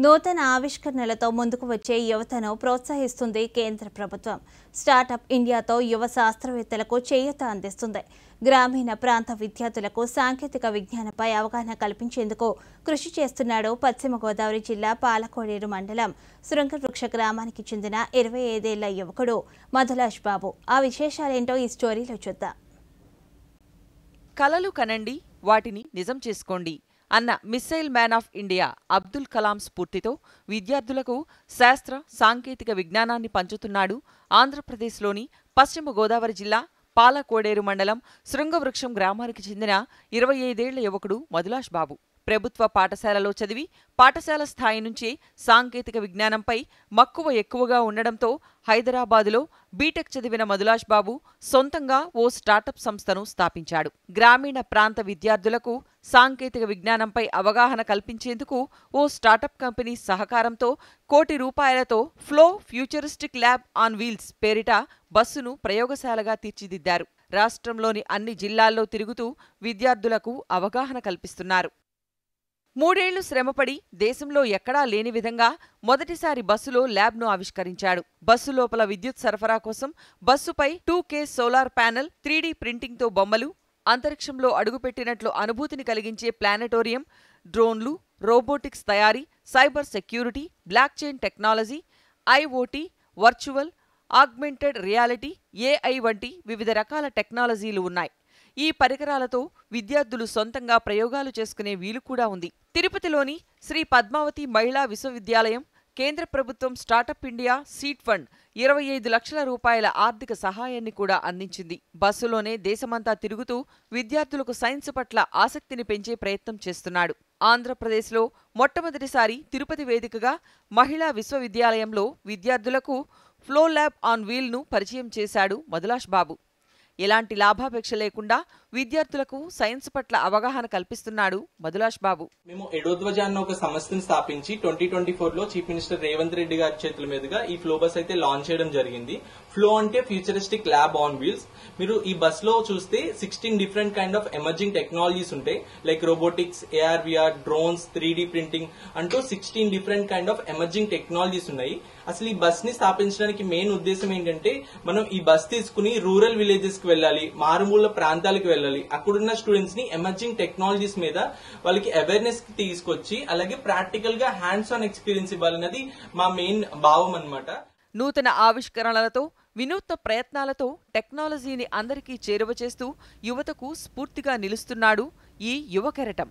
నూతన ఆవిష్కరణలతో ముందుకు వచ్చే యువతను ప్రోత్సహిస్తుంది కేంద్ర ప్రభుత్వం. స్టార్టప్ ఇండియాతో యువ శాస్త్రవేత్తలకు చేయూత అందిస్తుంది. గ్రామీణ ప్రాంత విద్యార్థులకు సాంకేతిక విజ్ఞానంపై అవగాహన కల్పించేందుకు కృషి చేస్తున్నాడు పశ్చిమ గోదావరి జిల్లా పాలకోడేరు మండలం శృంగవృక్ష గ్రామానికి చెందిన 25 ఏళ్ల యువకుడు మధులాష్ బాబు. ఆ విశేషాలేంటో ఈ స్టోరీలో చూద్దాం. కలలు కనండి, వాటిని నిజం చేసుకోండి అన్న missile man of India Abdul Kalam స్ఫూర్తితో విద్యార్థులకు శాస్త్ర సాంకేతిక విజ్ఞానాన్ని పంచుతున్నాడు ఆంధ్రప్రదేశ్లోని పశ్చిమ గోదావరి జిల్లా పాలకోడేరు మండలం శృంగవృక్షం గ్రామానికి చెందిన 25 ఏళ్ల యువకుడు మధులాష్ బాబు. ప్రభుత్వ పాఠశాలలో చదివి పాఠశాల స్థాయి నుంచే సాంకేతిక విజ్ఞానంపై మక్కువ ఎక్కువగా ఉండడంతో హైదరాబాదులో బీటెక్ చదివిన మధులాష్ బాబు సొంతంగా ఓ స్టార్టప్ సంస్థను స్థాపించాడు. గ్రామీణ ప్రాంత విద్యార్థులకు సాంకేతిక విజ్ఞానంపై అవగాహన కల్పించేందుకు ఓ స్టార్టప్ కంపెనీ సహకారంతో ₹1 కోటి flow futuristic lab on wheels పేరిట బస్సును ప్రయోగశాలగా తీర్చిదిద్దారు. రాష్ట్రంలోని అన్ని జిల్లాల్లో తిరుగుతూ విద్యార్థులకు అవగాహన కల్పిస్తున్నారు. 3 ఏళ్లు శ్రమపడి దేశంలో ఎక్కడా లేని విధంగా మొదటిసారి బస్సులో ల్యాబ్ను ఆవిష్కరించాడు. బస్సు లోపల విద్యుత్ సరఫరా కోసం బస్సుపై 2K సోలార్ ప్యానెల్, 3D ప్రింటింగ్తో బొమ్మలు, అంతరిక్షంలో అడుగుపెట్టినట్లు అనుభూతిని కలిగించే ప్లానెటోరియం, డ్రోన్లు, రోబోటిక్స్ తయారీ, cyber security, block chain technology, IoT, virtual, augmented reality, AI వంటి వివిధ రకాల టెక్నాలజీలు ఉన్నాయి. ఈ పరికరాలతో విద్యార్థులు సొంతంగా ప్రయోగాలు చేసుకునే వీలు కూడా ఉంది. తిరుపతిలోని శ్రీ పద్మావతి మహిళా విశ్వవిద్యాలయం కేంద్ర ప్రభుత్వం స్టార్టప్ ఇండియా సీడ్ ఫండ్ ₹25 లక్షల ఆర్థిక సహాయాన్ని కూడా అందించింది. బస్సులోనే దేశమంతా తిరుగుతూ విద్యార్థులకు సైన్స్ పట్ల ఆసక్తిని పెంచే ప్రయత్నం చేస్తున్నాడు. ఆంధ్రప్రదేశ్లో మొట్టమొదటిసారి తిరుపతి వేదికగా మహిళా విశ్వవిద్యాలయంలో విద్యార్థులకు ఫ్లో ల్యాబ్ ఆన్ వీల్ను పరిచయం చేశాడు మధులాష్ బాబు. ఎలాంటి లాభాపేక్ష లేకుండా విద్యార్థులకు సైన్స్ పట్ల అవగాహన కల్పిస్తున్నాడు మధులాష్ బాబు. మేము ఎడోధ్వజ అన్న ఒక సంస్థను స్థాపించి 2024లో చీఫ్ మినిస్టర్ రేవంత్ రెడ్డి గారి చేతుల మీదుగా ఈ ఫ్లో బస్ అయితే లాంచ్ చేయడం జరిగింది. ఫ్లో అంటే ఫ్యూచరిస్టిక్ ల్యాబ్ ఆన్ వీల్స్. మీరు ఈ బస్ లో చూస్తే 16 different kind of emerging technologies ఉంటాయి. Like robotics, AR, VR, drones, 3D printing అంటూ 16 different kind of emerging technologies ఉన్నాయి. అసలు ఈ బస్ ని స్థాపించడానికి మెయిన్ ఉద్దేశం ఏంటంటే మనం ఈ బస్ తీసుకుని రూరల్ విలేజెస్ కి వెళ్ళాలి, మారుమూల ప్రాంతాలకు వెళ్ళాలి. అక్కడున్న స్టూడెంట్స్ ని ఎమర్జింగ్ టెక్నాలజీస్ మీద వాళ్ళకి అవేర్నెస్ కి తీసుకొచ్చి అలాగే ప్రాక్టికల్ గా హ్యాండ్స్ ఆన్ ఎక్స్పీరియన్స్ ఇవ్వాలన్నది మా మెయిన్ భావం అన్నమాట. నూతన ఆవిష్కరణలతో, వినూత్న ప్రయత్నాలతో టెక్నాలజీని అందరికీ చేరువ చేస్తూ యువతకు స్ఫూర్తిగా నిలుస్తున్నాడు ఈ యువ కెరటం.